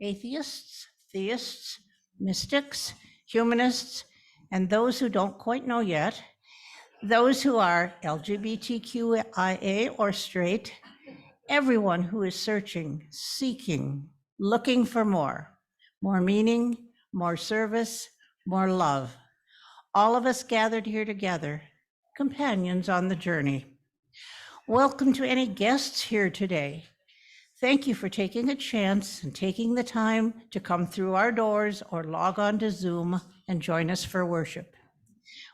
atheists, theists, mystics, humanists, and those who don't quite know yet, those who are LGBTQIA or straight, everyone who is searching, seeking, looking for more meaning, more service, more love. All of us gathered here together, companions on the journey. Welcome to any guests here today. Thank you for taking a chance and taking the time to come through our doors or log on to Zoom and join us for worship.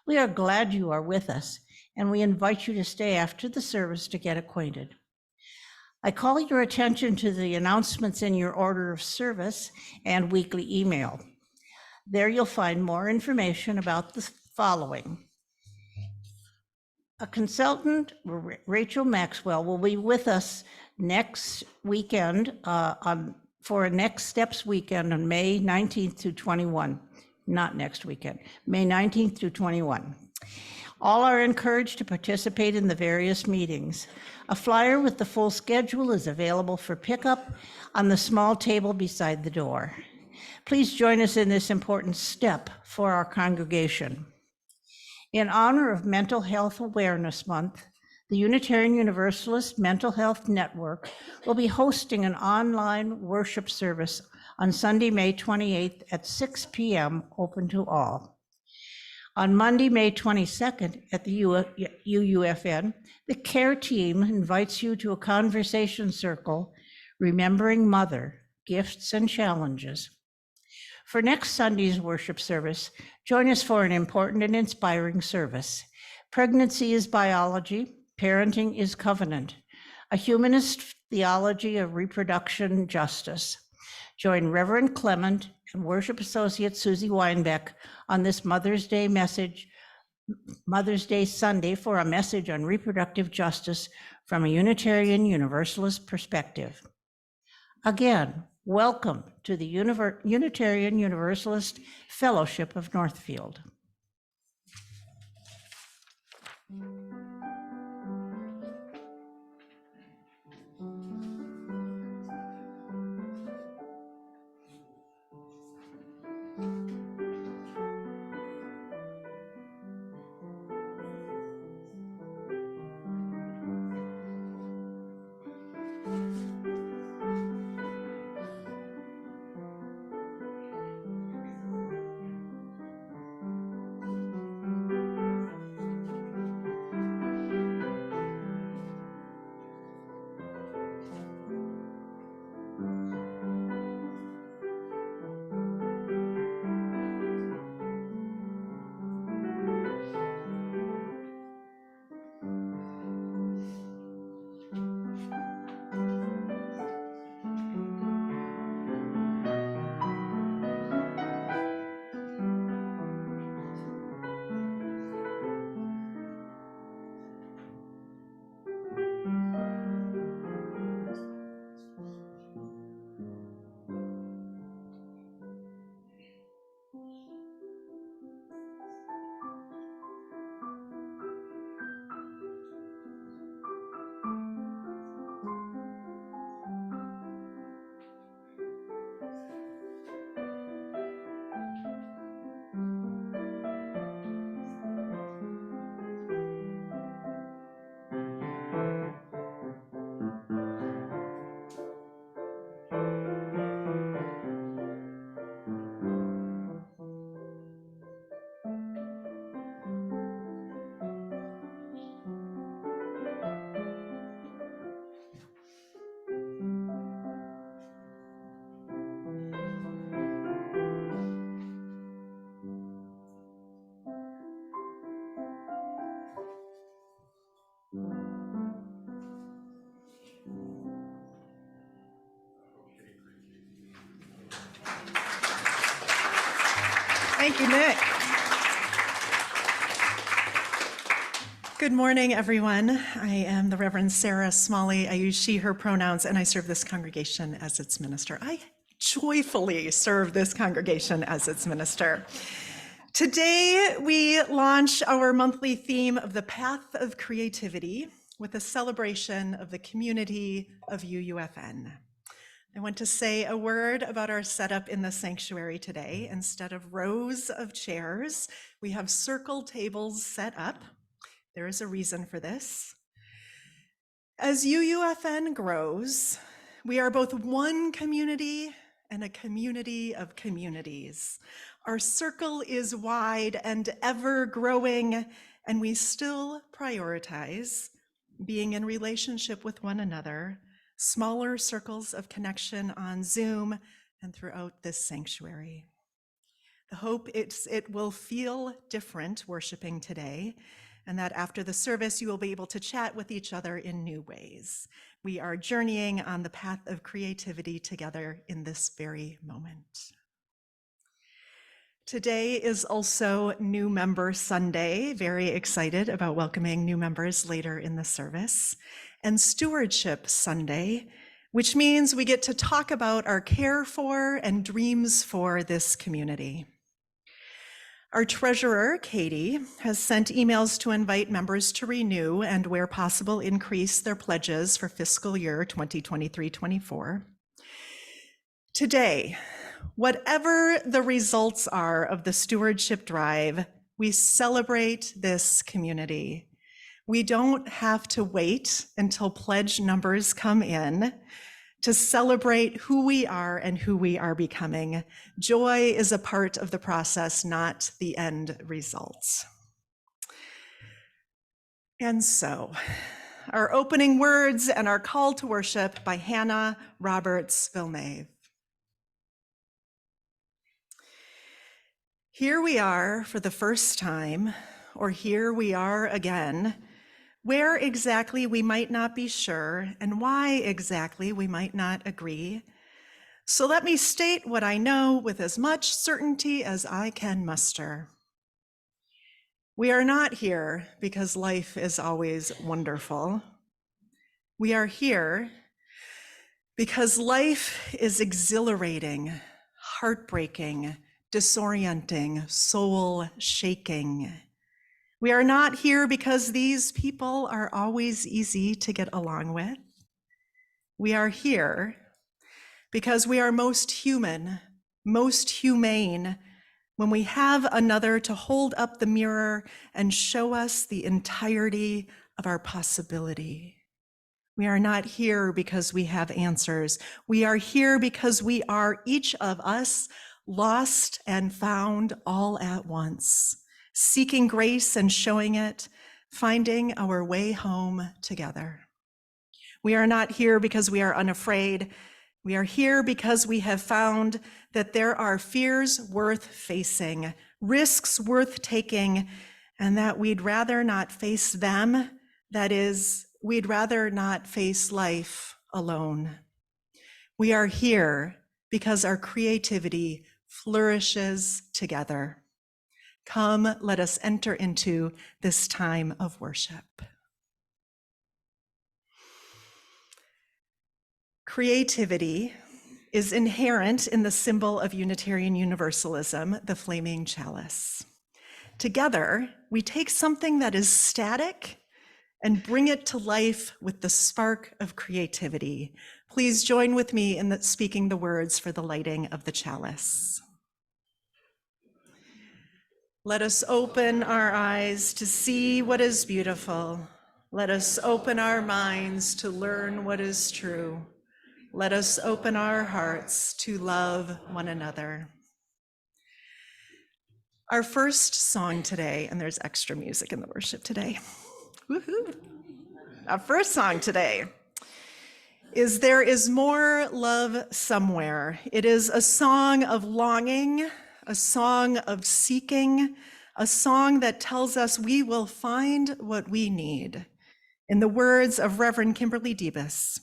We are glad you are with us, and we invite you to stay after the service to get acquainted. I call your attention to the announcements in your order of service and weekly email. There you'll find more information about the following. A consultant, Rachel Maxwell, will be with us next weekend for a Next Steps weekend on May 19th through 21. Not next weekend, May 19th through 21. All are encouraged to participate in the various meetings. A flyer with the full schedule is available for pickup on the small table beside the door. Please join us in this important step for our congregation. In honor of Mental Health Awareness Month, the Unitarian Universalist Mental Health Network will be hosting an online worship service on Sunday, May 28th at 6 p.m., open to all. On Monday, May 22nd at the UUFN, the CARE team invites you to a conversation circle, Remembering Mother, Gifts and Challenges. For next Sunday's worship service, join us for an important and inspiring service. Pregnancy is Biology, Parenting is Covenant, a humanist theology of reproduction justice. Join Reverend Clement and Worship Associate Susie Weinbeck on this Mother's Day Sunday for a message on reproductive justice from a Unitarian Universalist perspective. Again, welcome to the Unitarian Universalist Fellowship of Northfield. Thank you, Nick. Good morning, everyone. I am the Reverend Sara Smalley. I use she, her pronouns, and I serve this congregation as its minister. I joyfully serve this congregation as its minister. Today, we launch our monthly theme of the Path of Creativity with a celebration of the community of UUFN. I want to say a word about our setup in the sanctuary today. Instead of rows of chairs, we have circle tables set up. There is a reason for this. As UUFN grows, we are both one community and a community of communities. Our circle is wide and ever growing, and we still prioritize being in relationship with one another, smaller circles of connection on Zoom and throughout this sanctuary. The hope is it will feel different worshiping today, and that after the service, you will be able to chat with each other in new ways. We are journeying on the path of creativity together in this very moment. Today is also New Member Sunday. Very excited about welcoming new members later in the service. And Stewardship Sunday, which means we get to talk about our care for and dreams for this community. Our treasurer, Katie, has sent emails to invite members to renew and, where possible, increase their pledges for fiscal year 2023-24. Today, whatever the results are of the stewardship drive, we celebrate this community. We don't have to wait until pledge numbers come in to celebrate who we are and who we are becoming. Joy is a part of the process, not the end results. And so, our opening words and our call to worship by Hannah Roberts Villeneuve. Here we are for the first time, or here we are again, where exactly we might not be sure, and why exactly we might not agree. So let me state what I know with as much certainty as I can muster. We are not here because life is always wonderful. We are here because life is exhilarating, heartbreaking, disorienting, soul-shaking. We are not here because these people are always easy to get along with. We are here because we are most human, most humane, when we have another to hold up the mirror and show us the entirety of our possibility. We are not here because we have answers. We are here because we are, each of us, lost and found all at once, seeking grace and showing it, finding our way home together. We are not here because we are unafraid. We are here because we have found that there are fears worth facing, risks worth taking, and that we'd rather not face them. That is, we'd rather not face life alone. We are here because our creativity flourishes together. Come, let us enter into this time of worship. Creativity is inherent in the symbol of Unitarian Universalism, the flaming chalice. Together, we take something that is static and bring it to life with the spark of creativity. Please join with me in speaking the words for the lighting of the chalice. Let us open our eyes to see what is beautiful. Let us open our minds to learn what is true. Let us open our hearts to love one another. Our first song today, and there's extra music in the worship today. Woohoo! Our first song today is There Is More Love Somewhere. It is a song of longing, a song of seeking, a song that tells us we will find what we need. In the words of Reverend Kimberly Debus,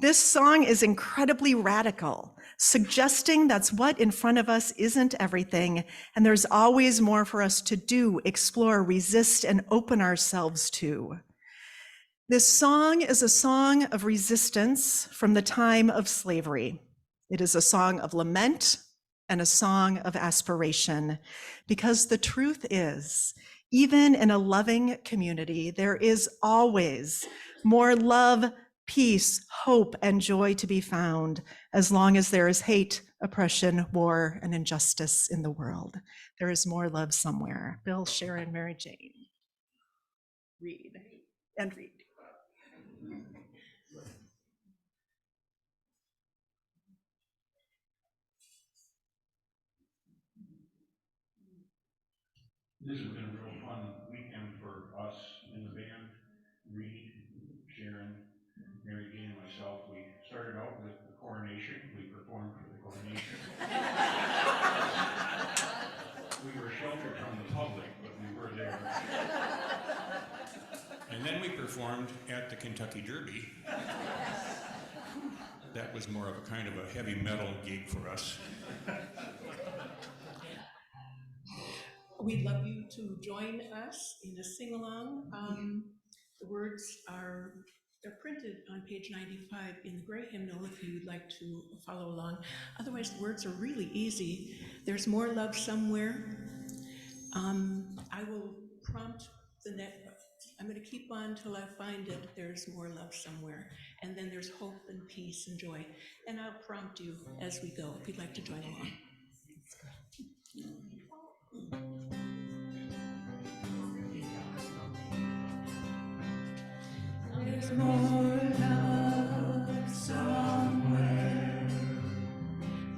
this song is incredibly radical, suggesting that's what in front of us isn't everything, and there's always more for us to do, explore, resist, and open ourselves to. This song is a song of resistance from the time of slavery. It is a song of lament and a song of aspiration, because the truth is, even in a loving community, there is always more love, peace, hope, and joy to be found as long as there is hate, oppression, war, and injustice in the world. There is more love somewhere. Bill, Sharon, Mary Jane. Read and read. This has been a real fun weekend for us in the band. Reed, Sharon, Mary Jane, and myself. We started out with the coronation. We performed for the coronation. We were sheltered from the public, but we were there. And then we performed at the Kentucky Derby. That was more of a kind of a heavy metal gig for us. We'd love you to join us in a sing-along. The words they're printed on page 95 in the gray hymnal if you'd like to follow along. Otherwise, the words are really easy. There's more love somewhere. I will prompt the net. I'm going to keep on till I find it. There's more love somewhere. And then there's hope and peace and joy. And I'll prompt you as we go if you'd like to join along. There's more love somewhere.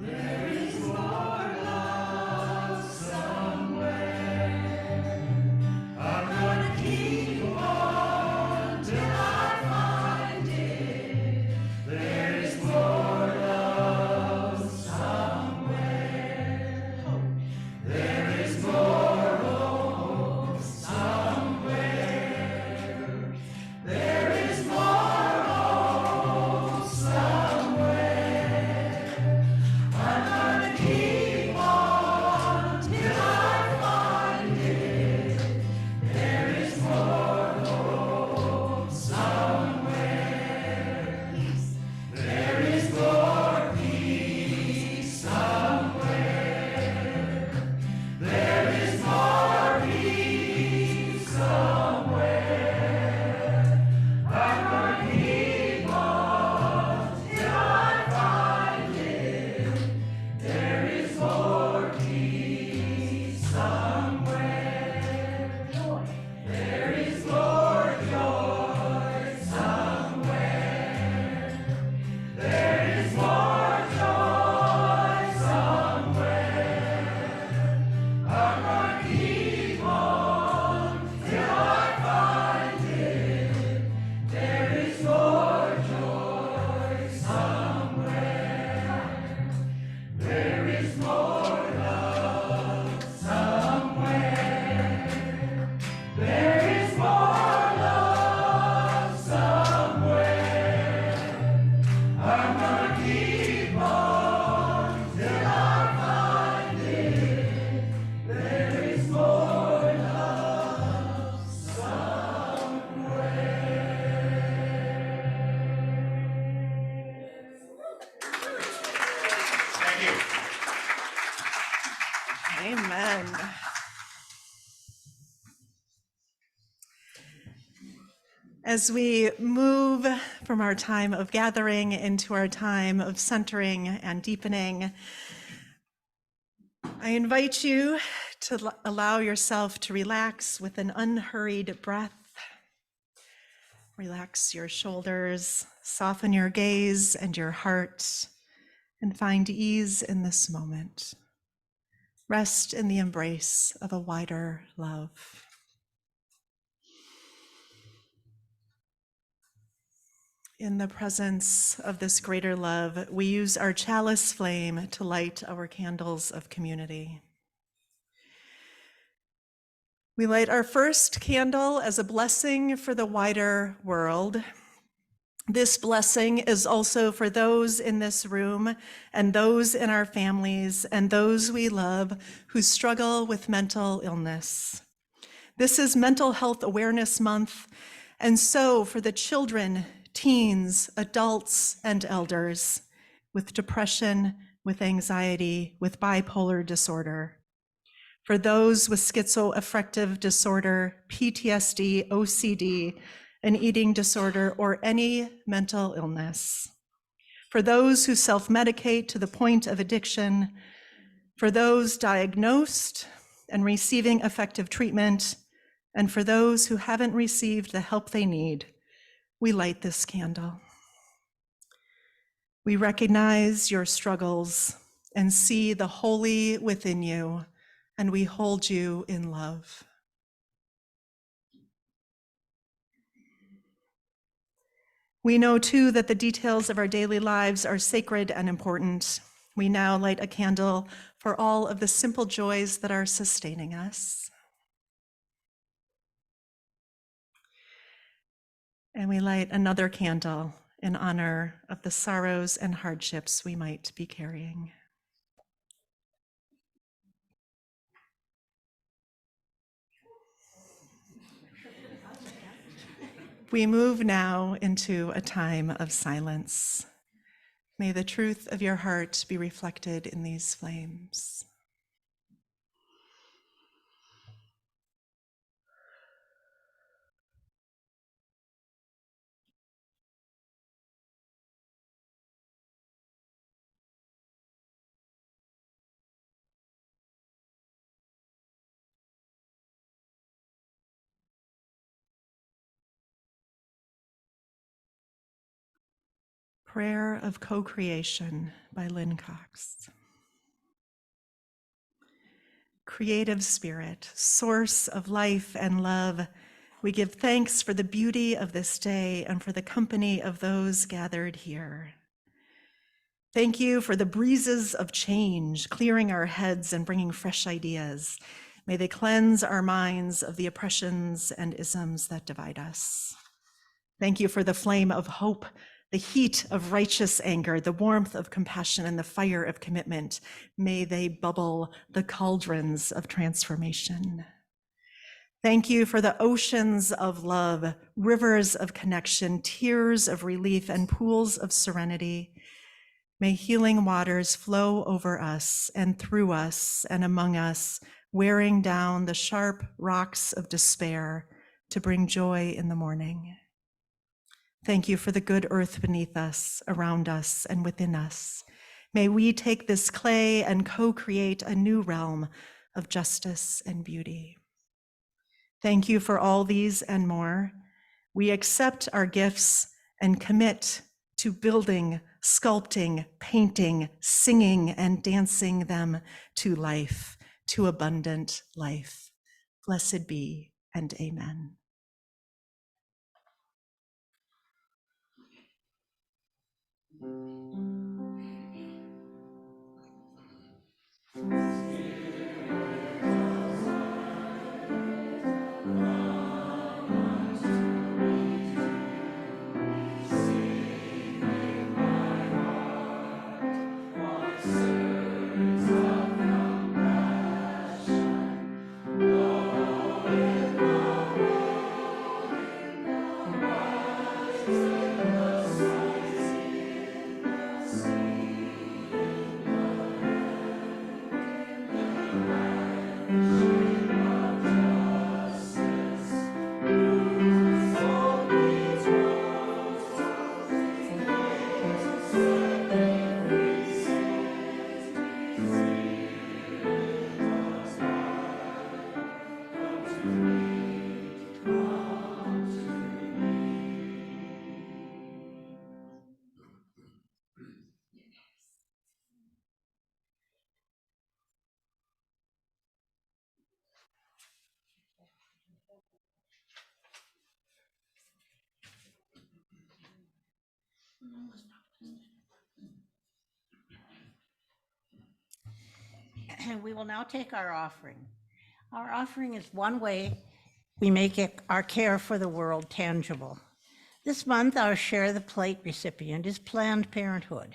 There is more love somewhere. I'm gonna keep on till I find it. There is more love somewhere. There is more hope somewhere. There is more hope somewhere. I'm gonna keep on till I find it. There is more hope somewhere. There is more peace somewhere. There is more peace somewhere. I'm gonna keep on till I find it. There is more peace somewhere. There is more joy somewhere. There is more joy somewhere. I'm gonna keep on till I find it. There is more joy somewhere. There is more love somewhere. There is more love somewhere. I'm gonna keep on till I find it. There is more love somewhere. Thank you. Amen. As we move from our time of gathering into our time of centering and deepening, I invite you to allow yourself to relax with an unhurried breath. Relax your shoulders, soften your gaze and your heart, and find ease in this moment. Rest in the embrace of a wider love. In the presence of this greater love, we use our chalice flame to light our candles of community. We light our first candle as a blessing for the wider world. This blessing is also for those in this room and those in our families and those we love who struggle with mental illness. This is Mental Health Awareness Month, and so for the children, teens, adults, and elders with depression, with anxiety, with bipolar disorder. For those with schizoaffective disorder, PTSD, OCD, an eating disorder, or any mental illness. For those who self-medicate to the point of addiction, for those diagnosed and receiving effective treatment, and for those who haven't received the help they need, we light this candle. We recognize your struggles and see the holy within you, and we hold you in love. We know too that the details of our daily lives are sacred and important. We now light a candle for all of the simple joys that are sustaining us. And we light another candle in honor of the sorrows and hardships we might be carrying. We move now into a time of silence. May the truth of your heart be reflected in these flames. Prayer of Co-Creation by Lynn Cox. Creative Spirit, source of life and love, we give thanks for the beauty of this day and for the company of those gathered here. Thank you for the breezes of change, clearing our heads and bringing fresh ideas. May they cleanse our minds of the oppressions and isms that divide us. Thank you for the flame of hope, the heat of righteous anger, the warmth of compassion, and the fire of commitment. May they bubble the cauldrons of transformation. Thank you for the oceans of love, rivers of connection, tears of relief, and pools of serenity. May healing waters flow over us and through us and among us, wearing down the sharp rocks of despair to bring joy in the morning. Thank you for the good earth beneath us, around us, and within us. May we take this clay and co-create a new realm of justice and beauty. Thank you for all these and more. We accept our gifts and commit to building, sculpting, painting, singing, and dancing them to life, to abundant life. Blessed be, and amen. And we will now take our offering. Our offering is one way we make our care for the world tangible. This month, our Share the Plate recipient is Planned Parenthood.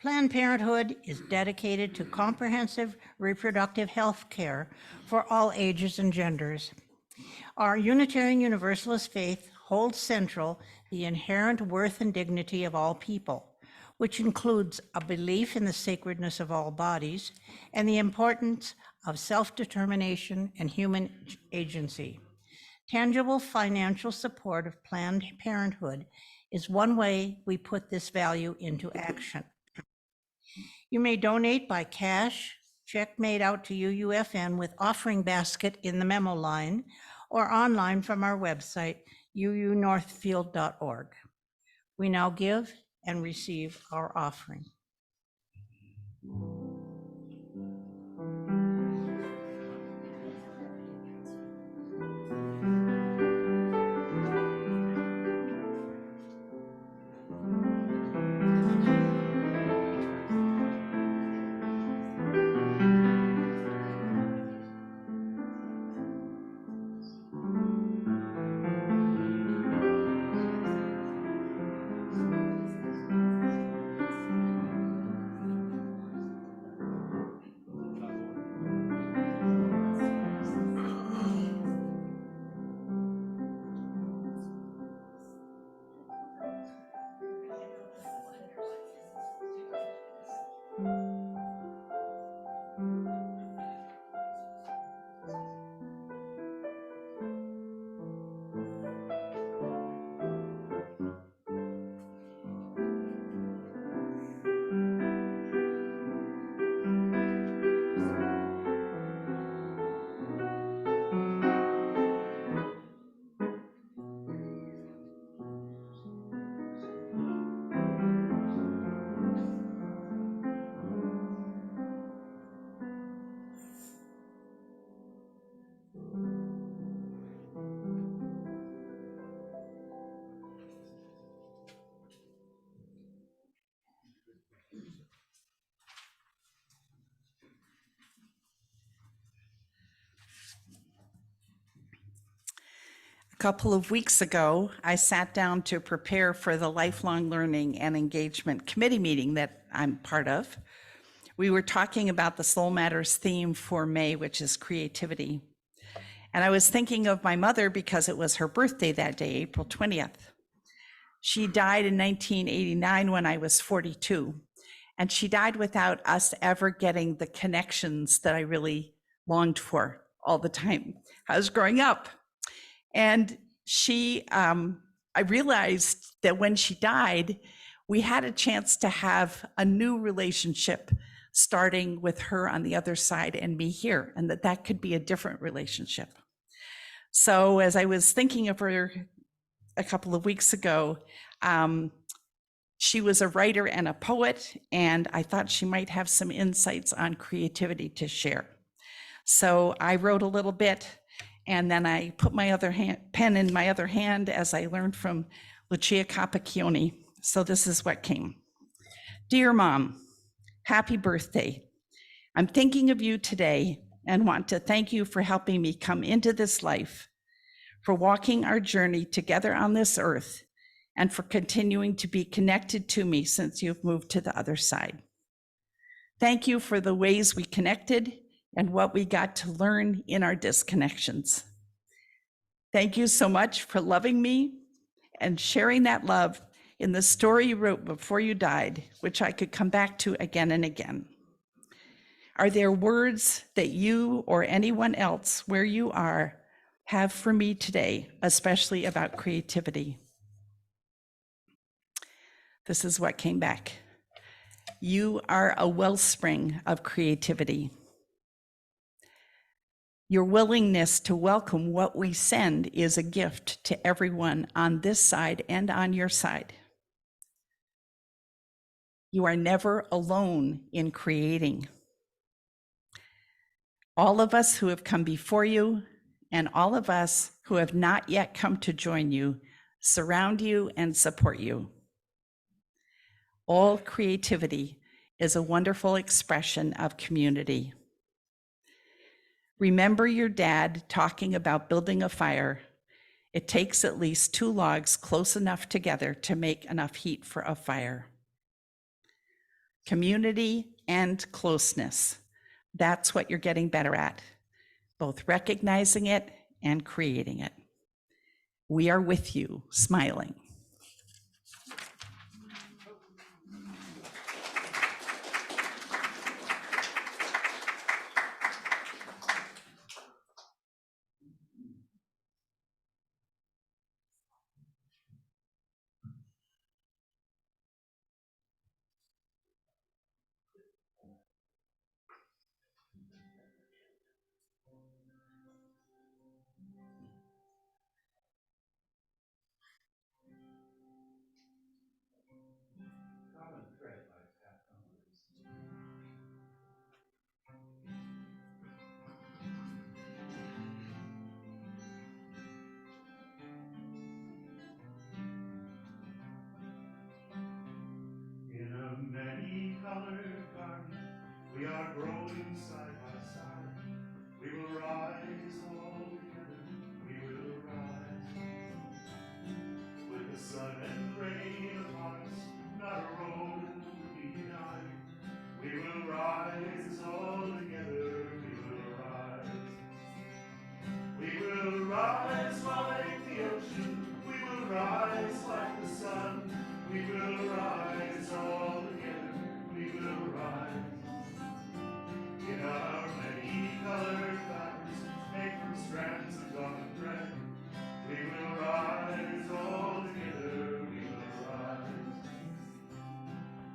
Planned Parenthood is dedicated to comprehensive reproductive health care for all ages and genders. Our Unitarian Universalist faith holds central the inherent worth and dignity of all people, which includes a belief in the sacredness of all bodies and the importance of self-determination and human agency. Tangible financial support of Planned Parenthood is one way we put this value into action. You may donate by cash, check made out to UUFN with offering basket in the memo line, or online from our website, uunorthfield.org. We now give and receive our offering. A couple of weeks ago, I sat down to prepare for the Lifelong Learning and Engagement Committee meeting that I'm part of. We were talking about the Soul Matters theme for May, which is creativity. And I was thinking of my mother because it was her birthday that day, April 20th. She died in 1989 when I was 42. And she died without us ever getting the connections that I really longed for all the time. I was growing up. And I realized that when she died, we had a chance to have a new relationship starting with her on the other side and me here, and that could be a different relationship. So as I was thinking of her a couple of weeks ago, she was a writer and a poet, and I thought she might have some insights on creativity to share. So I wrote a little bit, and then I put my pen in my other hand as I learned from Lucia Capacchione. So this is what came. Dear Mom, happy birthday. I'm thinking of you today and want to thank you for helping me come into this life, for walking our journey together on this earth, and for continuing to be connected to me since you've moved to the other side. Thank you for the ways we connected and what we got to learn in our disconnections. Thank you so much for loving me and sharing that love in the story you wrote before you died, which I could come back to again and again. Are there words that you or anyone else where you are have for me today, especially about creativity? This is what came back. You are a wellspring of creativity. Your willingness to welcome what we send is a gift to everyone on this side and on your side. You are never alone in creating. All of us who have come before you and all of us who have not yet come to join you surround you and support you. All creativity is a wonderful expression of community. Remember your dad talking about building a fire. It takes at least 2 logs close enough together to make enough heat for a fire. Community and closeness. That's what you're getting better at, both recognizing it and creating it. We are with you, smiling. rolling side by side. We will rise all together. We will rise with the sun and rain upon us, not a road to be denied. We will rise all together. We will rise. We will rise like the ocean. We will rise like the sun. We will rise all together. We will rise in our many colored fabrics made from strands of common thread. We will rise all together. We will rise.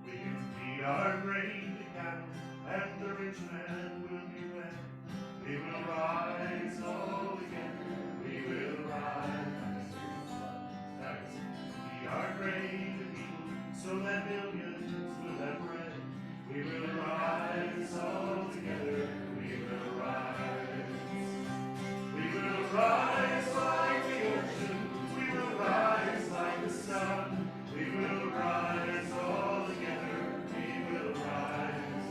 We can feed our grain to cattle, and the rich man will be fed. We will rise all together. We will rise. Feed our grain to people, so that millions will have bread. We will rise all together. We will rise. We will rise like the ocean. We will rise like the sun. We will rise all together. We will rise.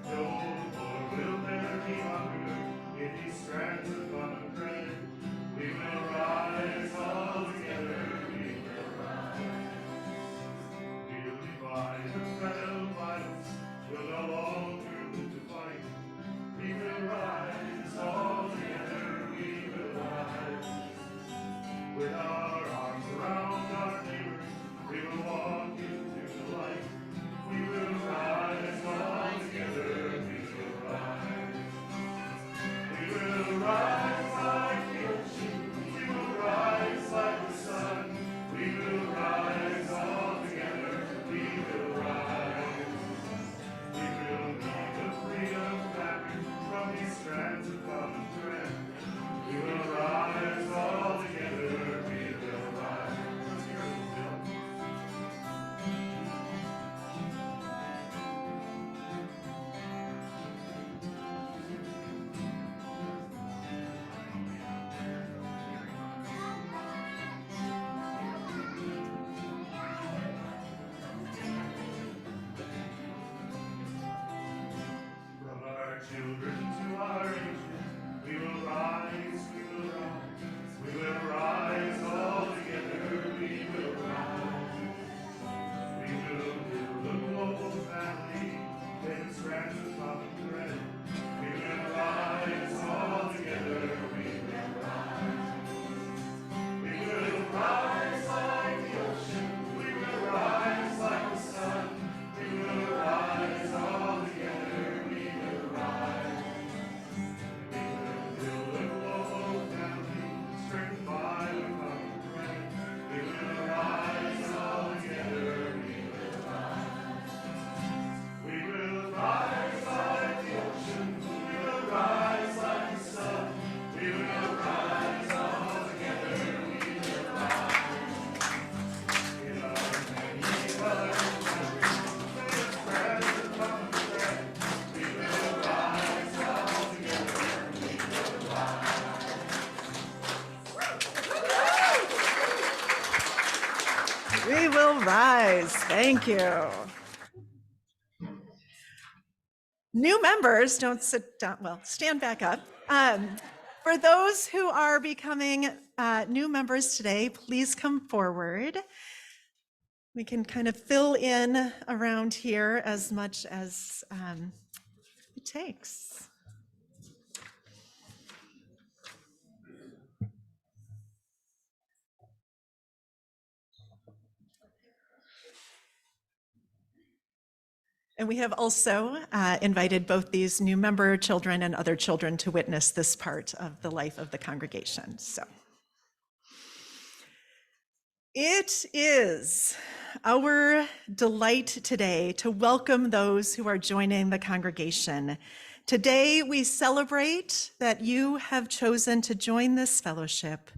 No more will there be hunger in these strands of common thread. We will rise all together. We will rise. We'll divide the thread of violence. We'll no longer live to fight. We will rise all together. We will rise. With our arms around our neighbors, we will walk into the light. We will rise all together. We will rise. We will rise like the ocean. We will rise like the sun. We will rise all together. We will rise. We will leave the freedom fabric from these strands of common thread. We will rise all together. We will rise. Let's hear it, Bill. From our children to our ages, we will rise, we will rise, we will rise all together, we will rise. We will build a global family, in strands of common thread. We will rise all together, we will rise. We will rise like the ocean, we will rise like the sun. We will rise all together, we will rise. We will build a global family, strengthened by the common thread. We will rise all together, we will rise. We will rise like the ocean, we will rise like the sun. We will rise all together, we will rise. In our many colored fabrics, made of strands of common thread. We will rise all together, we will rise. We will rise. Thank you. New members, don't sit down, well, stand back up. For those who are becoming new members today, please come forward. We can kind of fill in around here as much as it takes. And we have also invited both these new member children and other children to witness this part of the life of the congregation. So it is our delight today to welcome those who are joining the congregation. Today we celebrate that you have chosen to join this fellowship.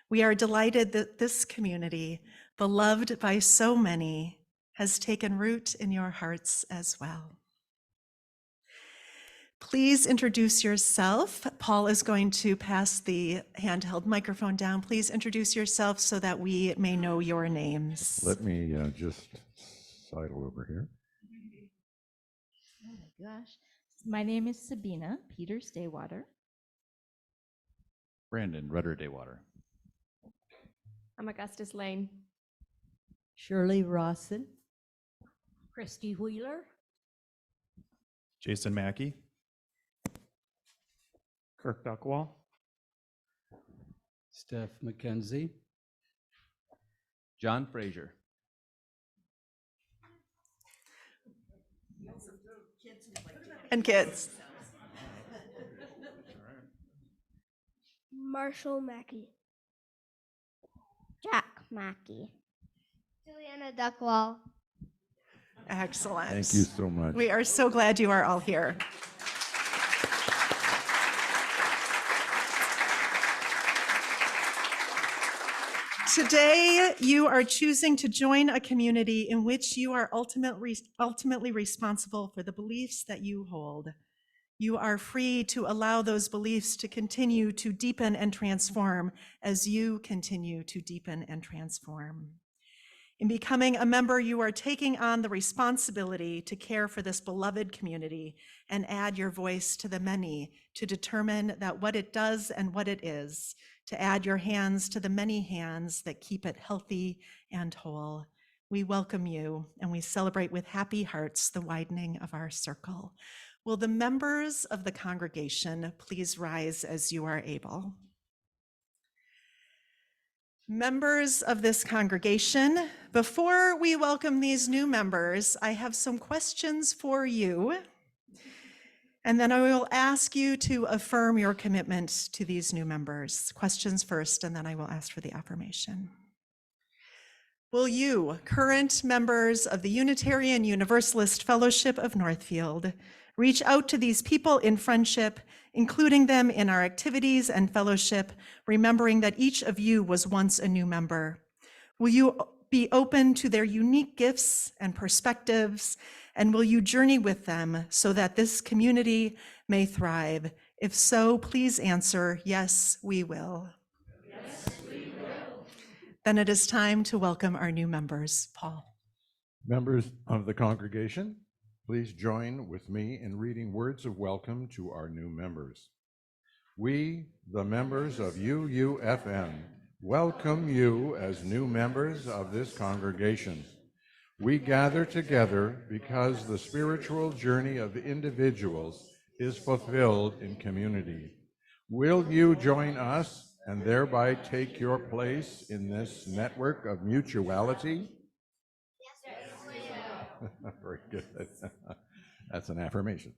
We are delighted that this community, beloved by so many, has taken root in your hearts as well. Please introduce yourself. Paul is going to pass the handheld microphone down. Please introduce yourself so that we may know your names. Let me just sidle over here. Oh my gosh. My name is Sabina Peters Daywater. Brandon Rudder Daywater. I'm Augustus Lane. Shirley Rawson. Christy Wheeler. Jason Mackey. Kirk Duckwall. Steph McKenzie. John Frazier. And kids. Marshall Mackey. Jack Mackey. Juliana Duckwall. Excellent. Thank you so much. We are so glad you are all here. Today, you are choosing to join a community in which you are ultimately responsible for the beliefs that you hold. You are free to allow those beliefs to continue to deepen and transform as you continue to deepen and transform. In becoming a member, you are taking on the responsibility to care for this beloved community and add your voice to the many to determine that what it does and what it is, to add your hands to the many hands that keep it healthy and whole. We welcome you and we celebrate with happy hearts the widening of our circle. Will the members of the congregation please rise as you are able? Members of this congregation, before we welcome these new members, I have some questions for you. And then I will ask you to affirm your commitment to these new members. Questions first, and then I will ask for the affirmation. Will you, current members of the Unitarian Universalist Fellowship of Northfield, reach out to these people in friendship, including them in our activities and fellowship, remembering that each of you was once a new member? Will you be open to their unique gifts and perspectives, and will you journey with them so that this community may thrive? If so, please answer, yes, we will. Yes, we will. Then it is time to welcome our new members. Paul. Members of the congregation, please join with me in reading words of welcome to our new members. We, the members of UUFN, welcome you as new members of this congregation. We gather together because the spiritual journey of individuals is fulfilled in community. Will you join us and thereby take your place in this network of mutuality? Yes, we will. Very good. That's an affirmation.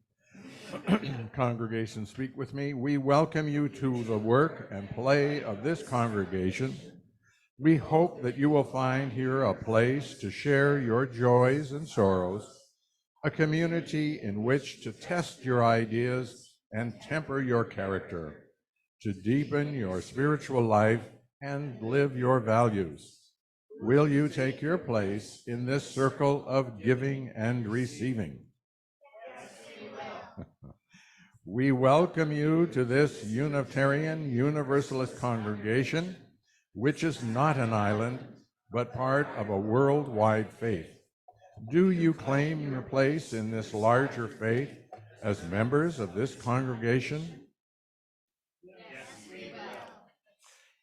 Congregation, speak with me. We welcome you to the work and play of this congregation. We hope that you will find here a place to share your joys and sorrows, a community in which to test your ideas and temper your character, to deepen your spiritual life and live your values. Will you take your place in this circle of giving and receiving? Yes, we will. We welcome you to this Unitarian Universalist congregation, which is not an island, but part of a worldwide faith. Do you claim your place in this larger faith as members of this congregation? Yes, we will.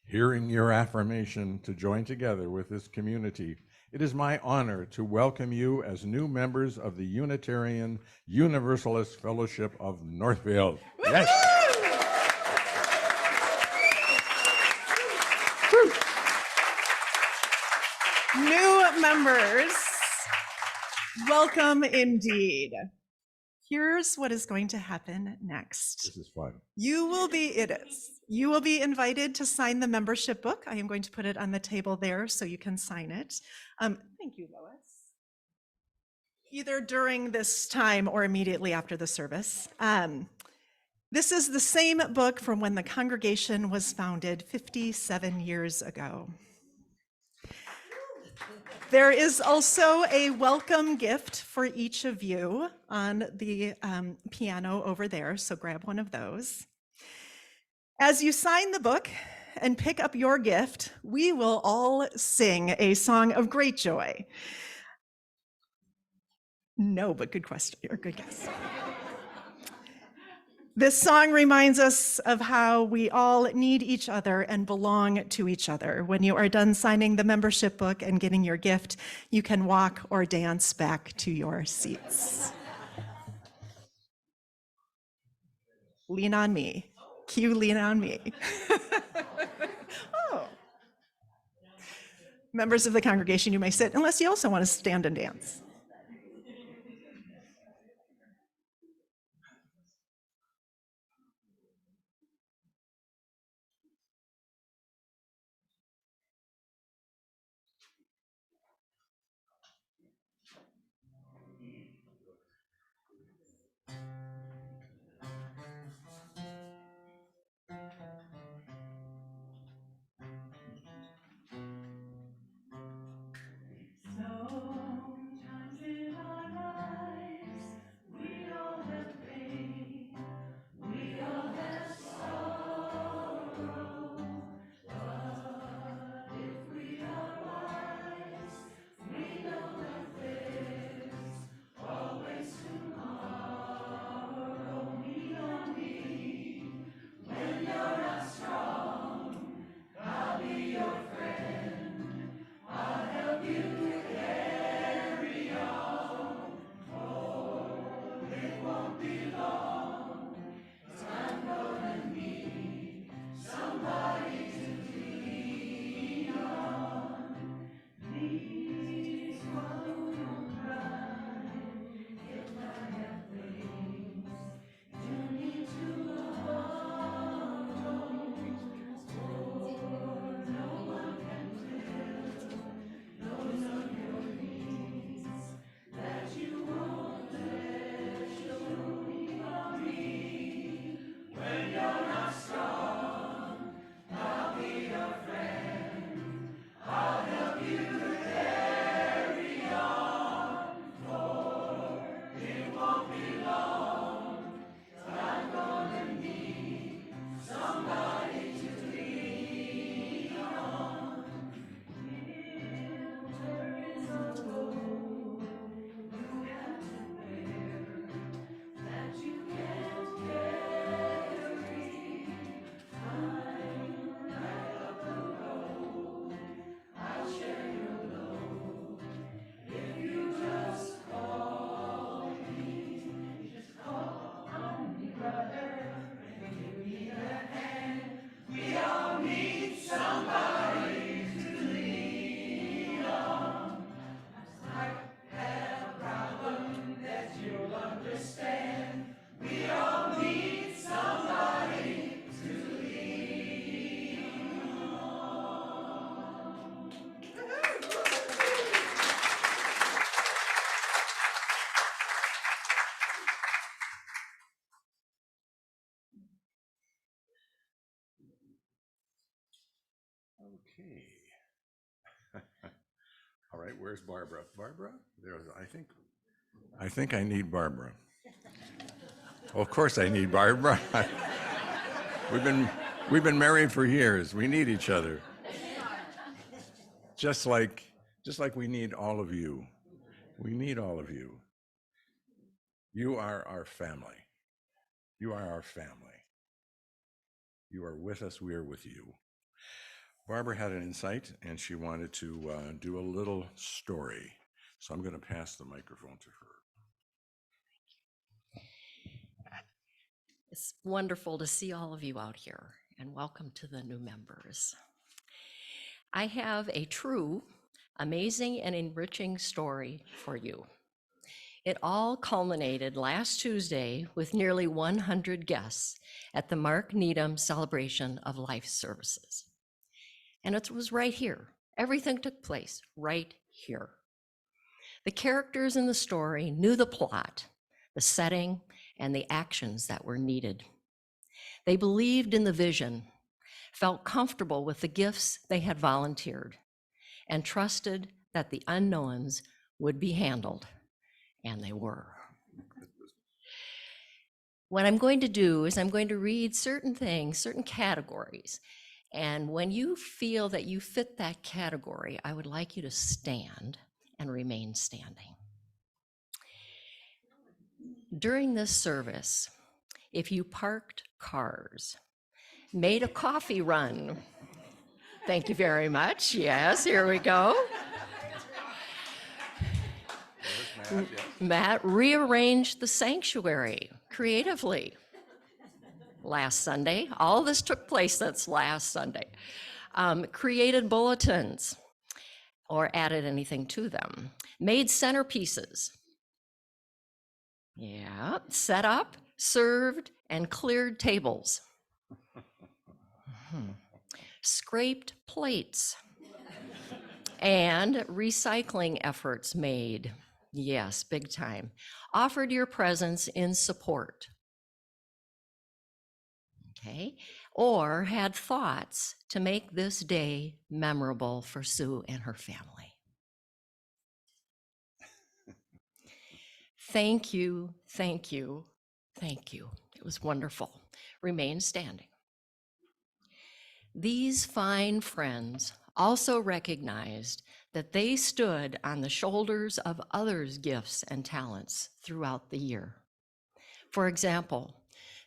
Hearing your affirmation to join together with this community, it is my honor to welcome you as new members of the Unitarian Universalist Fellowship of Northfield. Yes. New members, welcome indeed. Here's what is going to happen next. This is fun. You will be invited to sign the membership book. I am going to put it on the table there so you can sign it. Thank you, Lois. Either during this time or immediately after the service. This is the same book from when the congregation was founded 57 years ago. There is also a welcome gift for each of you on the piano over there, so grab one of those. As you sign the book and pick up your gift, we will all sing a song of great joy. No, but good question, or good guess. This song reminds us of how we all need each other and belong to each other. When you are done signing the membership book and getting your gift, you can walk or dance back to your seats. Lean on me. Cue lean on me. Oh. Members of the congregation, you may sit unless you also want to stand and dance. Sometimes in our lives, we all have pain, we all have sorrow, but if we are wise, we know that there's always tomorrow. Lean on me when you're not strong, I'll be your friend, I'll help you carry on, for it won't be long, 'cause I'm gonna need somebody to lean on. Please swallow your pride if I have things you need to borrow, for no one can fill those of your needs that you won't let you lean on me. When you're not strong, I'll be your friend, I'll help you carry on, for it won't be long, I'm gonna need somebody to lean on. Winter is a load you have to bear that you can't carry. I'm right up the road, I'll share your load. If you just call me, just call on me, brother, and give me a hand. We all need somebody to lean on. I have a problem that you'll understand. We all need somebody to lean on. Okay. All right, where's Barbara? Barbara? There's, I think I need Barbara. Well, of course I need Barbara. We've been married for years. We need each other. Just like we need all of you. We need all of you. You are our family. You are our family. You are with us, we are with you. Barbara had an insight and she wanted to do a little story. So I'm going to pass the microphone to her. It's wonderful to see all of you out here, and welcome to the new members. I have a true, amazing, and enriching story for you. It all culminated last Tuesday with nearly 100 guests at the Mark Needham Celebration of Life services. And it was right here. Everything took place right here. The characters in the story knew the plot, the setting, and the actions that were needed. They believed in the vision, felt comfortable with the gifts they had volunteered, and trusted that the unknowns would be handled, and they were. What I'm going to do is I'm going to read certain things, certain categories, and when you feel that you fit that category, I would like you to stand and remain standing. During this service, if you parked cars, made a coffee run. Thank you very much. Yes, here we go. Matt rearranged the sanctuary creatively last Sunday. All this took place since last Sunday. Created bulletins or added anything to them. Made centerpieces. Yeah, set up, served, and cleared tables. Scraped plates. And recycling efforts made. Yes, big time. Offered your presence in support. Okay, or had thoughts to make this day memorable for Sue and her family. Thank you, thank you, thank you. It was wonderful. Remain standing. These fine friends also recognized that they stood on the shoulders of others' gifts and talents throughout the year. For example,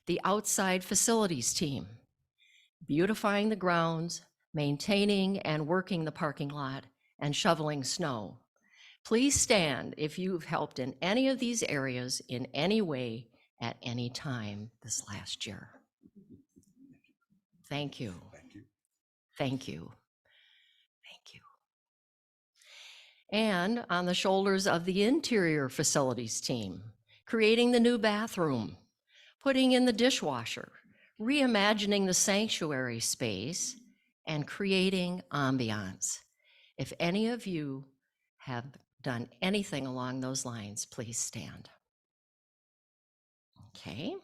the outside facilities team, beautifying the grounds, maintaining and working the parking lot, and shoveling snow. Please stand if you've helped in any of these areas in any way at any time this last year. Thank you. Thank you. Thank you. Thank you. And on the shoulders of the interior facilities team, creating the new bathroom, putting in the dishwasher, reimagining the sanctuary space, and creating ambiance. If any of you have done anything along those lines, please stand. Okay.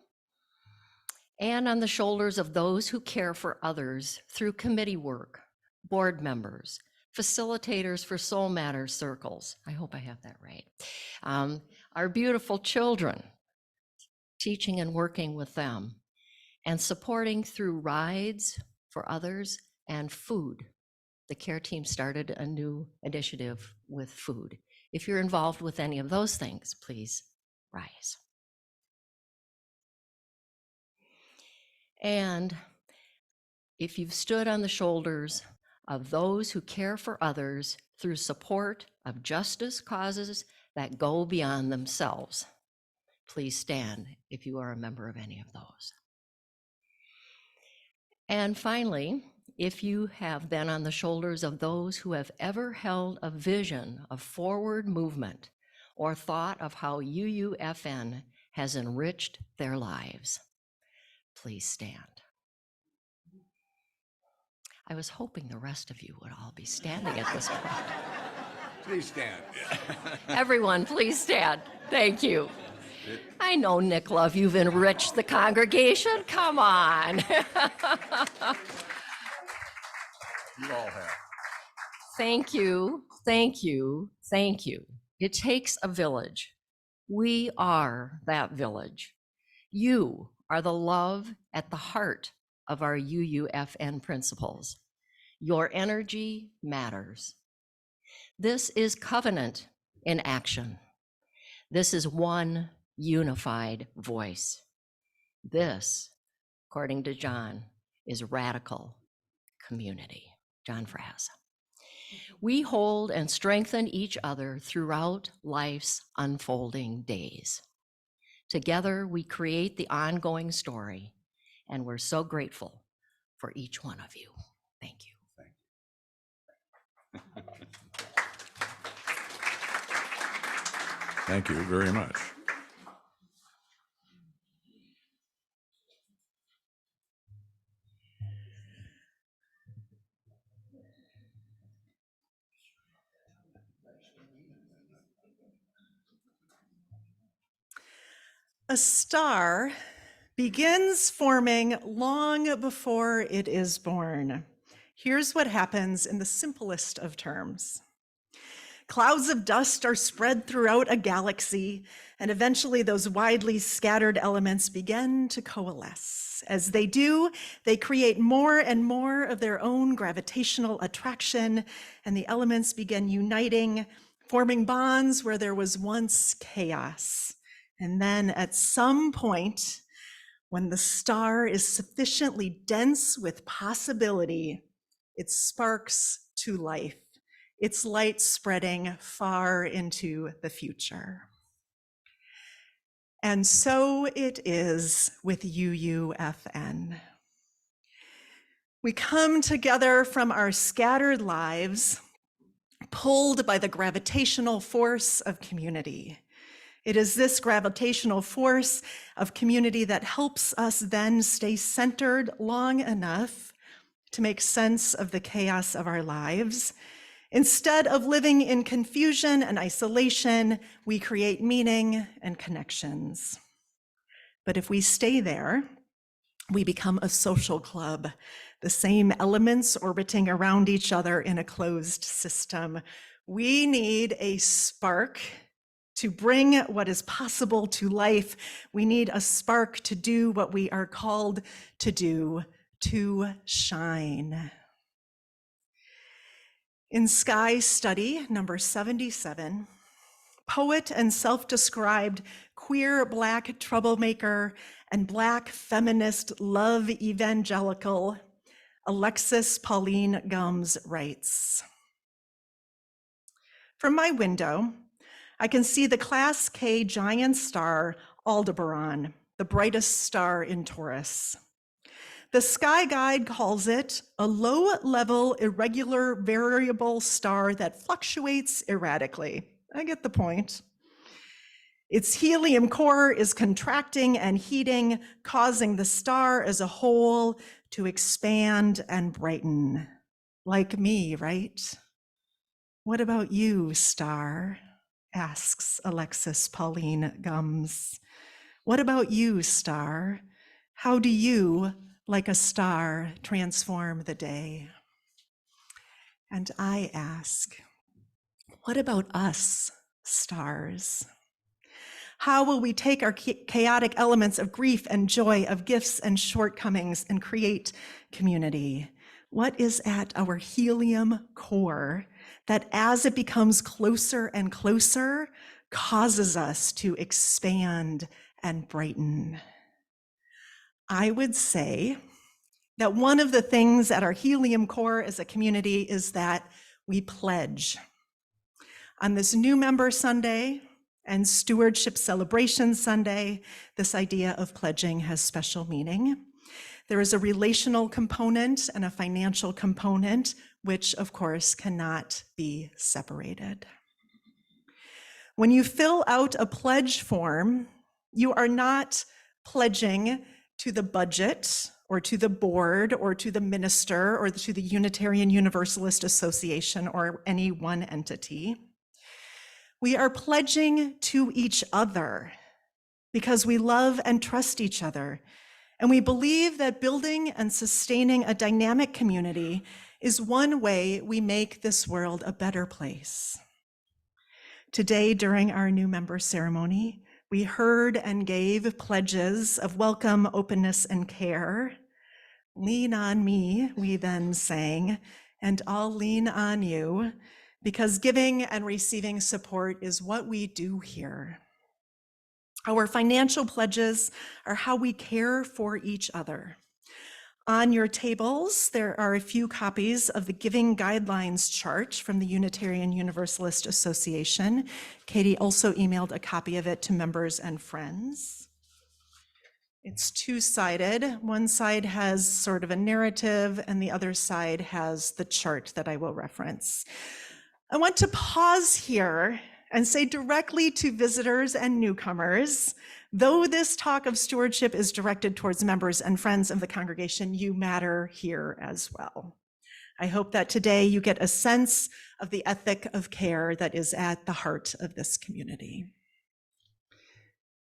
And on the shoulders of those who care for others through committee work, board members, facilitators for Soul Matters circles. I hope I have that right. Our beautiful children, teaching and working with them, and supporting through rides for others and food. The care team started a new initiative with food. If you're involved with any of those things, please rise. And if you've stood on the shoulders of those who care for others through support of justice causes that go beyond themselves, please stand if you are a member of any of those. And finally, if you have been on the shoulders of those who have ever held a vision of forward movement or thought of how UUFN has enriched their lives, please stand. I was hoping the rest of you would all be standing at this point. Please stand. Everyone, please stand. Thank you. I know, Nick Love, you've enriched the congregation. Come on. You all have. Thank you, thank you, thank you. It takes a village. We are that village. You are the love at the heart of our UUFN principles. Your energy matters. This is covenant in action. This is one unified voice. This, according to John, is radical community. John Frass. We hold and strengthen each other throughout life's unfolding days. Together, we create the ongoing story, and we're so grateful for each one of you. Thank you. Thank you very much. A star begins forming long before it is born. Here's what happens in the simplest of terms. Clouds of dust are spread throughout a galaxy, and eventually those widely scattered elements begin to coalesce. As they do, they create more and more of their own gravitational attraction, and the elements begin uniting, forming bonds where there was once chaos. And then at some point, When the star is sufficiently dense with possibility, it sparks to life, its light spreading far into the future. And so it is with UUFN. We come together from our scattered lives, pulled by the gravitational force of community. It is this gravitational force of community that helps us then stay centered long enough to make sense of the chaos of our lives. Instead of living in confusion and isolation, we create meaning and connections. But if we stay there, we become a social club, the same elements orbiting around each other in a closed system. We need a spark to bring what is possible to life. We need a spark to do what we are called to do, to shine. In Sky Study number 77, poet and self-described queer Black troublemaker and Black feminist love evangelical Alexis Pauline Gumbs writes, "From my window, I can see the Class K giant star Aldebaran, the brightest star in Taurus. The Sky Guide calls it a low-level, irregular, variable star that fluctuates erratically. I get the point. Its helium core is contracting and heating, causing the star as a whole to expand and brighten. Like me, right? What about you, star?" asks Alexis Pauline Gumbs. What about you, star? How do you, like a star, transform the day? And I ask, what about us, stars? How will we take our chaotic elements of grief and joy, of gifts and shortcomings, and create community? What is at our helium core that, as it becomes closer and closer, causes us to expand and brighten? I would say that one of the things at our helium core as a community is that we pledge. On this New Member Sunday and Stewardship Celebration Sunday, this idea of pledging has special meaning. There is a relational component and a financial component, which of course cannot be separated. When you fill out a pledge form, you are not pledging to the budget or to the board or to the minister or to the Unitarian Universalist Association or any one entity. We are pledging to each other because we love and trust each other. And we believe that building and sustaining a dynamic community is one way we make this world a better place. Today, during our new member ceremony, we heard and gave pledges of welcome, openness, and care. Lean on me, we then sang, and I'll lean on you, because giving and receiving support is what we do here. Our financial pledges are how we care for each other. On your tables, there are a few copies of the Giving Guidelines chart from the Unitarian Universalist Association. Katie also emailed a copy of it to members and friends. It's two-sided. One side has sort of a narrative, and the other side has the chart that I will reference. I want to pause here and say directly to visitors and newcomers, though this talk of stewardship is directed towards members and friends of the congregation, you matter here as well. I hope that today you get a sense of the ethic of care that is at the heart of this community.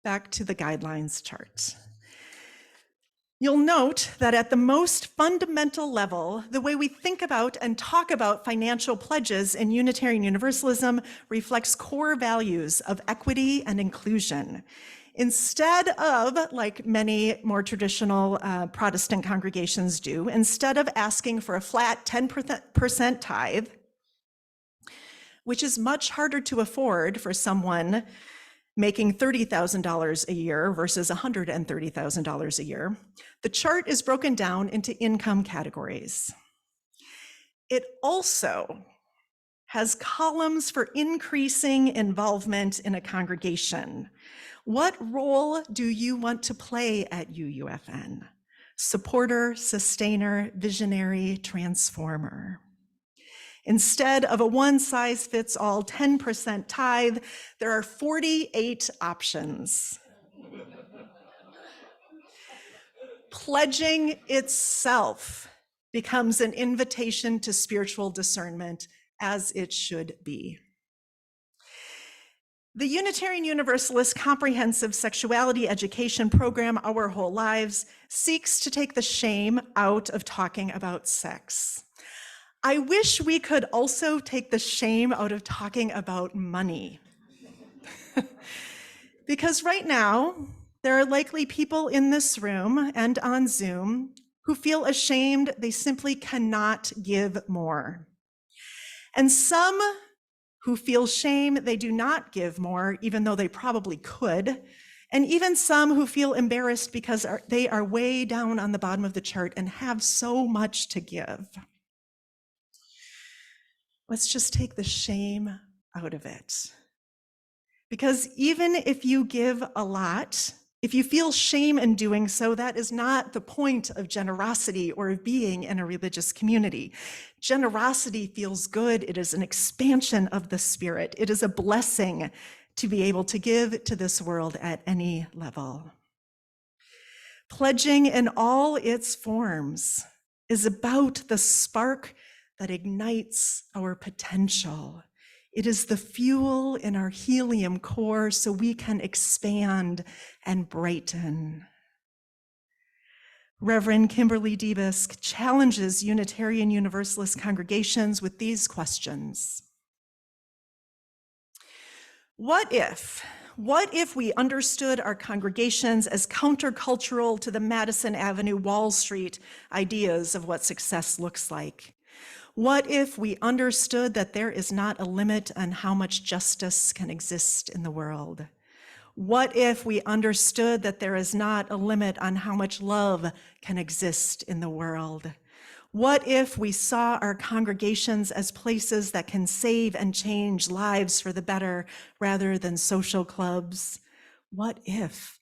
Back to the guidelines chart. You'll note that at the most fundamental level, the way we think about and talk about financial pledges in Unitarian Universalism reflects core values of equity and inclusion. Instead of, like many more traditional Protestant congregations do, instead of asking for a flat 10% tithe, which is much harder to afford for someone making $30,000 a year versus $130,000 a year, the chart is broken down into income categories. It also has columns for increasing involvement in a congregation. What role do you want to play at UUFN? Supporter, sustainer, visionary, transformer. Instead of a one-size-fits-all 10% tithe, there are 48 options. Pledging itself becomes an invitation to spiritual discernment, as it should be. The Unitarian Universalist Comprehensive Sexuality Education Program, Our Whole Lives, seeks to take the shame out of talking about sex. I wish we could also take the shame out of talking about money. Because right now, there are likely people in this room and on Zoom who feel ashamed they simply cannot give more. And some who feel shame they do not give more, even though they probably could. And even some who feel embarrassed because they are way down on the bottom of the chart and have so much to give. Let's just take the shame out of it. Because even if you give a lot, if you feel shame in doing so, that is not the point of generosity or of being in a religious community. Generosity feels good. It is an expansion of the spirit. It is a blessing to be able to give to this world at any level. Pledging in all its forms is about the spark that ignites our potential. It is the fuel in our helium core so we can expand and brighten. Reverend Kimberly Debusk challenges Unitarian Universalist congregations with these questions. What if we understood our congregations as countercultural to the Madison Avenue, Wall Street ideas of what success looks like? What if we understood that there is not a limit on how much justice can exist in the world? What if we understood that there is not a limit on how much love can exist in the world? What if we saw our congregations as places that can save and change lives for the better rather than social clubs? What if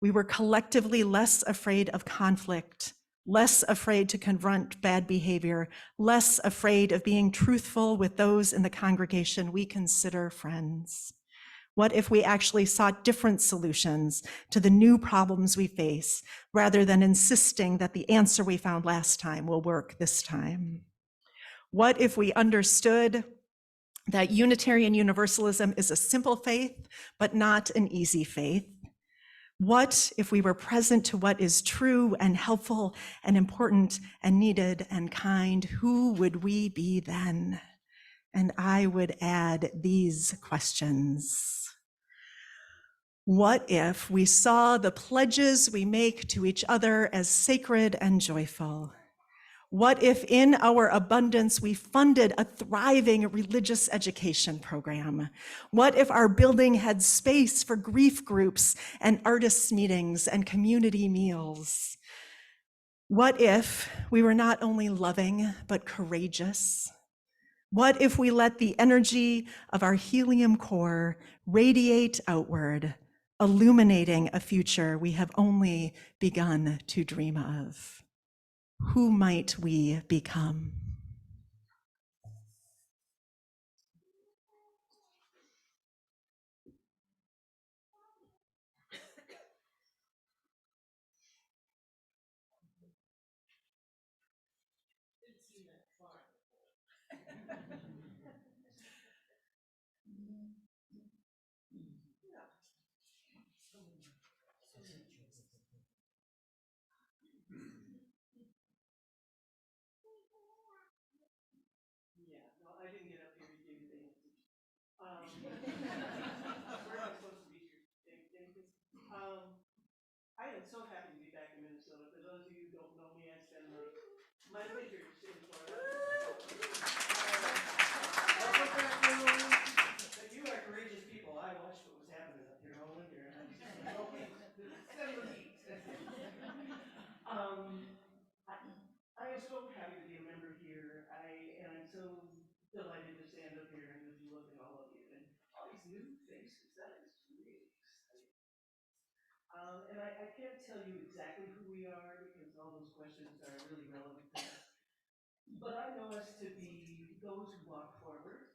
we were collectively less afraid of conflict, less afraid to confront bad behavior, less afraid of being truthful with those in the congregation we consider friends? What if we actually sought different solutions to the new problems we face, rather than insisting that the answer we found last time will work this time? What if we understood that Unitarian Universalism is a simple faith, but not an easy faith? What if we were present to what is true and helpful and important and needed and kind? Who would we be then? And I would add these questions. What if we saw the pledges we make to each other as sacred and joyful? What if in our abundance we funded a thriving religious education program? What if our building had space for grief groups and artists' meetings and community meals? What if we were not only loving, but courageous? What if we let the energy of our helium core radiate outward, illuminating a future we have only begun to dream of? Who might we become? I didn't get up here to give you the answer. Where am I supposed to be here? I am so happy to be back in Minnesota. For those of you who don't know me, I spend my winters in Florida. But you are courageous people. I watched what was happening up here. I can't tell you exactly who we are because all those questions are really relevant to us. But I know us to be those who walk forward,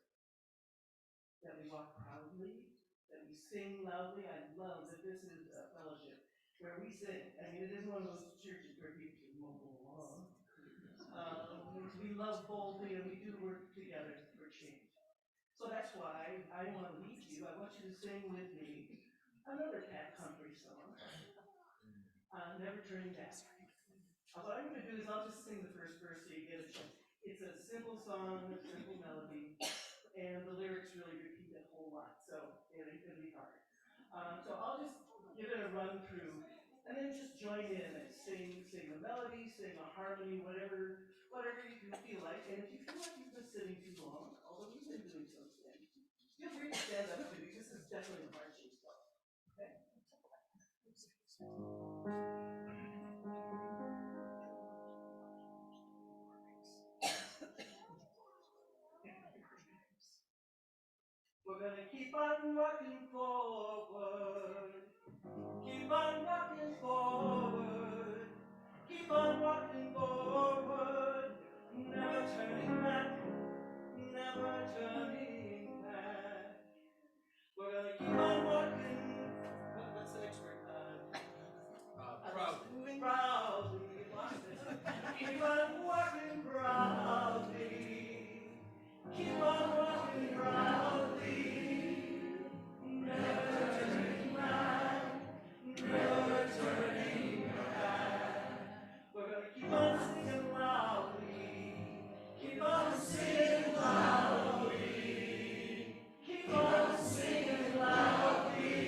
that we walk proudly, that we sing loudly. I love that this is a fellowship where we sing. I mean, it isn't one of those churches where people just mumble along. We love boldly and we do work together for change. So that's why I want to lead you. I want you to sing with me another Pat Humphrey song, Never Turning Back. What I'm going to do is I'll just sing the first verse so you get a chance. It's a simple song, a simple melody, and the lyrics really repeat a whole lot, so it'll be hard. So I'll just give it a run through, and then just join in and sing the melody, sing a harmony, whatever you feel like. And if you feel like you've been sitting too long, although we've been doing some standing, feel free to stand up too. This is definitely a marching song. Okay. We're gonna keep on walking forward. Keep on walking forward. Keep on walking forward. Never turning back. Never turning back. We're gonna keep on walking. What's the next word? Proudly. Proudly. You lost it. Keep on walking proudly. Keep on walking proudly. Never turning back. Never turning back. We're gonna keep on singing loudly. Keep on singing loudly. Keep on singing loudly.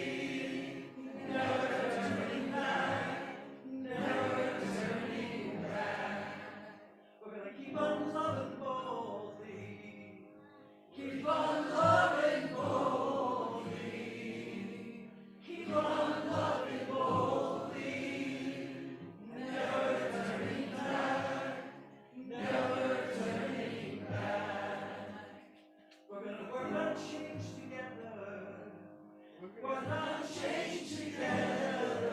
Never turning back. Never turning back. We're gonna keep on loving boldly. Keep on loving boldly. Keep on loving boldly. Never turning back. Never turning back. We're gonna work on change together. Work on change together.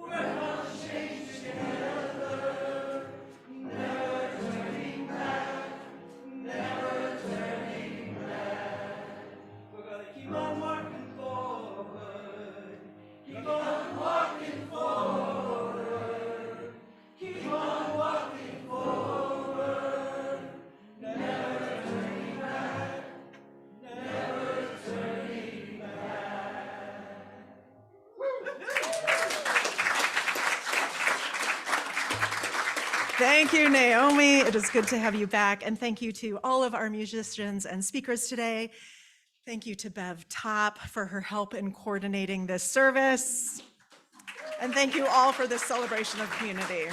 Work on change together. Never turning back. Never turning back. We're gonna keep on walking forward. Keep on walking forward. Keep on walking forward. Never turning back. Never turning back. Thank you, Naomi. It is good to have you back. And thank you to all of our musicians and speakers today. Thank you to Bev Top for her help in coordinating this service. And thank you all for this celebration of community.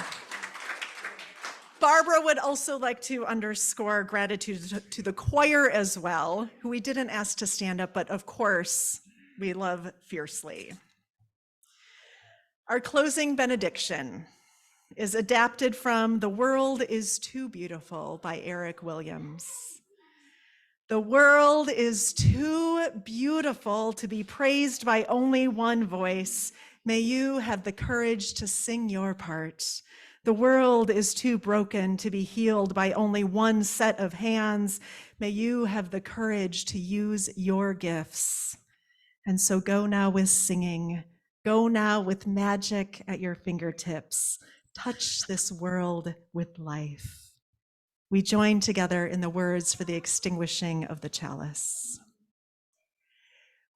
Barbara would also like to underscore gratitude to the choir as well, who we didn't ask to stand up, but of course, we love fiercely. Our closing benediction is adapted from The World is Too Beautiful by Eric Williams. The world is too beautiful to be praised by only one voice. May you have the courage to sing your part. The world is too broken to be healed by only one set of hands. May you have the courage to use your gifts. And so go now with singing. Go now with magic at your fingertips. Touch this world with life. We join together in the words for the extinguishing of the chalice.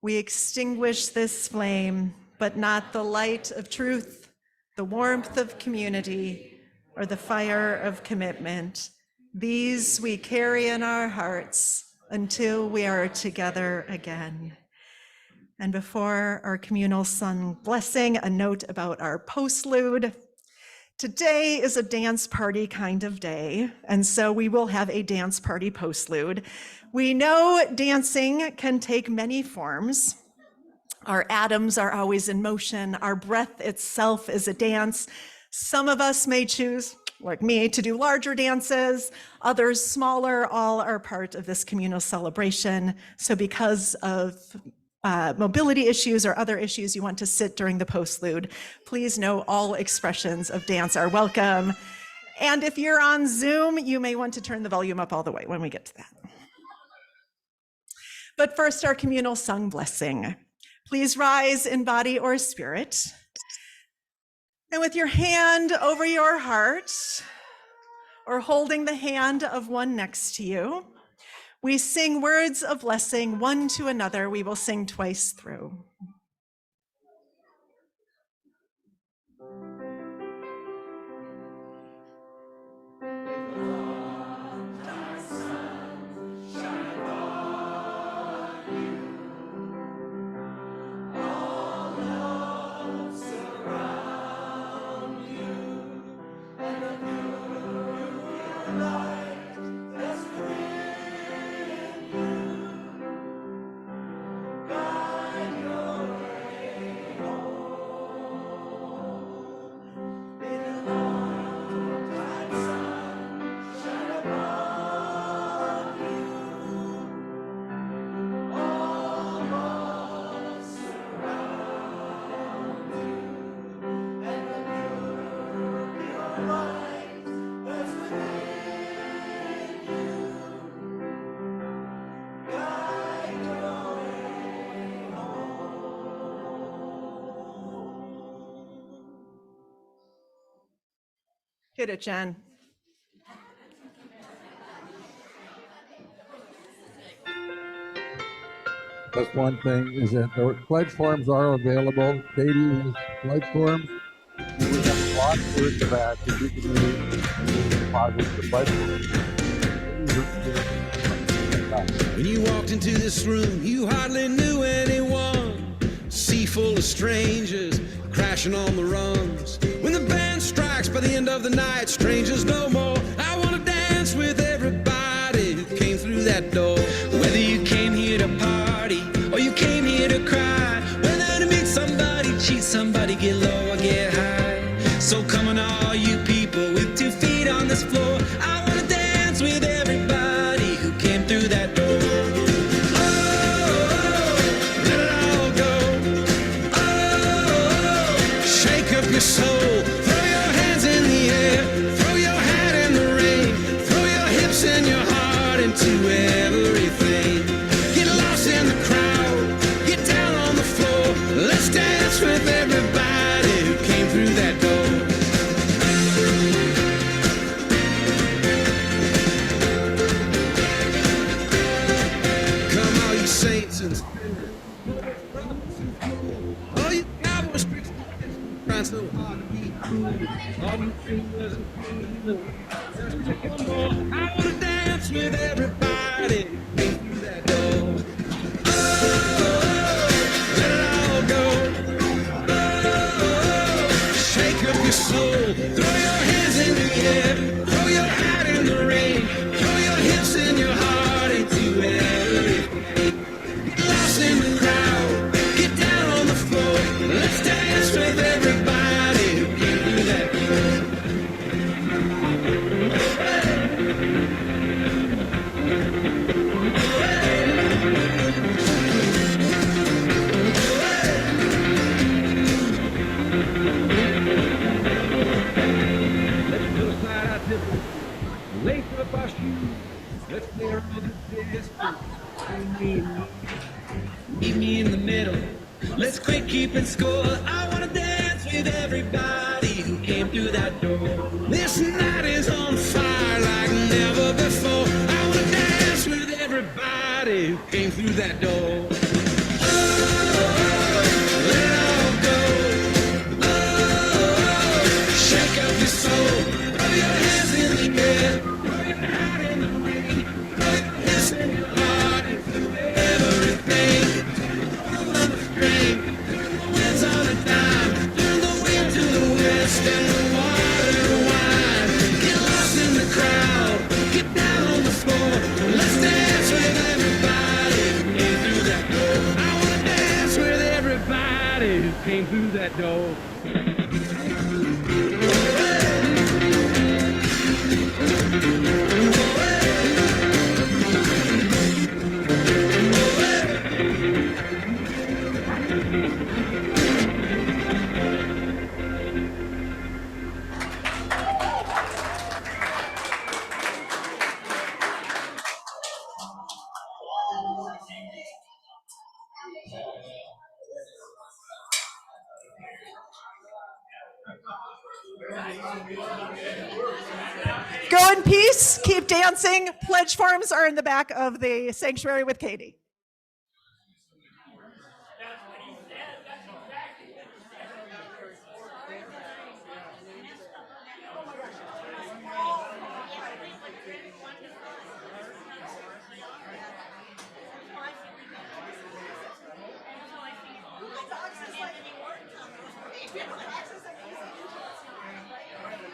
We extinguish this flame, but not the light of truth, the warmth of community, or the fire of commitment. These we carry in our hearts until we are together again. And before our communal sun blessing, a note about our postlude. Today is a dance party kind of day, and so we will have a dance party postlude. We know dancing can take many forms. Our atoms are always in motion. Our breath itself is a dance. Some of us may choose, like me, to do larger dances, others smaller. All are part of this communal celebration. So because of mobility issues or other issues you want to sit during the postlude, please know all expressions of dance are welcome. And if you're on Zoom, you may want to turn the volume up all the way when we get to that. But first, our communal sung blessing. Please rise in body or spirit. And with your hand over your heart, or holding the hand of one next to you, we sing words of blessing one to another. We will sing twice through. Hit it, Jen. Just one thing is that the pledge forms are available. Katie has pledge forms. We have lots words of that that you can use to deposit the pledge forms. When you walked into this room, you hardly knew anyone. Sea full of strangers crashing on the rungs. When the band strikes by the end of the night, strangers no more. I want to dance with everybody who came through that door. Whether you came here to party or you came here to cry, whether to meet somebody, cheat somebody, get low or get high. So come on, all you people with 2 feet on this floor, I want to dance with everybody who came through that door. Your soul, throw your hands in the air, throw your hat in the rain, throw your hips and your heart into everything. Get lost in the crowd, get down on the floor, let's dance with everybody who came through that door. Come all you saints and all you cowboys trying so hard to be cool. All you fingers and fingers. I want to dance with everybody who came through that door. Oh, let it all go. Oh, shake up your soul. Throw your hands in the air. Throw your hat in the rain. Throw your hips and your heart into everything. Get lost in the crowd. Get down on the floor. Let's dance with everybody who came through that door. Let's put aside our differences, lace up our shoes. Let's play around this distance. Meet me in the middle. Let's quit keeping score. I want to dance with everybody who came through that door. This night is on fire like never before. I want to dance with everybody who came through that door. Oh, let it all go. Oh, shake up your soul. Throw your hands in the air. Throw your hat in the rain. Throw your hips and your heart into everything. Winds on a dime, turn the wind to the west and the water wine. Get lost in the crowd, get down on the floor. Let's dance with everybody who came through that door. I want to dance with everybody who came through that door. Go in peace, keep dancing. Pledge forms are in the back of the sanctuary with Katie.